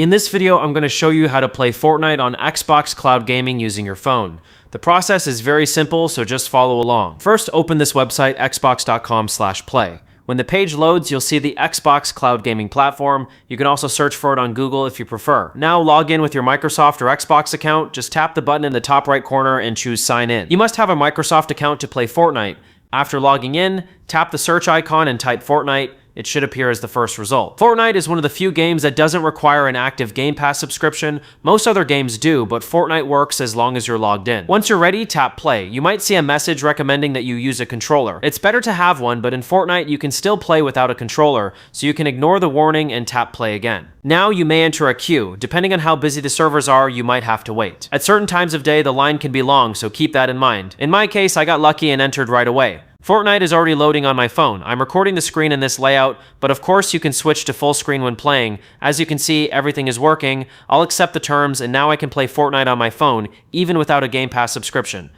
In this video, I'm going to show you how to play Fortnite on Xbox Cloud Gaming using your phone. The process is very simple, so just follow along. First, open this website, xbox.com/play. When the page loads, you'll see the Xbox Cloud Gaming platform. You can also search for it on Google if you prefer. Now log in with your Microsoft or Xbox account. Just tap the button in the top right corner and choose Sign In. You must have a Microsoft account to play Fortnite. After logging in, tap the search icon and type Fortnite. It should appear as the first result. Fortnite is one of the few games that doesn't require an active Game Pass subscription. Most other games do, but Fortnite works as long as you're logged in. Once you're ready, tap play. You might see a message recommending that you use a controller. It's better to have one, but in Fortnite you can still play without a controller, so you can ignore the warning and tap play again. Now you may enter a queue. Depending on how busy the servers are, you might have to wait. At certain times of day, the line can be long, so keep that in mind. In my case, I got lucky and entered right away. Fortnite is already loading on my phone. I'm recording the screen in this layout, but of course you can switch to full screen when playing. As you can see, everything is working. I'll accept the terms, and now I can play Fortnite on my phone, even without a Game Pass subscription.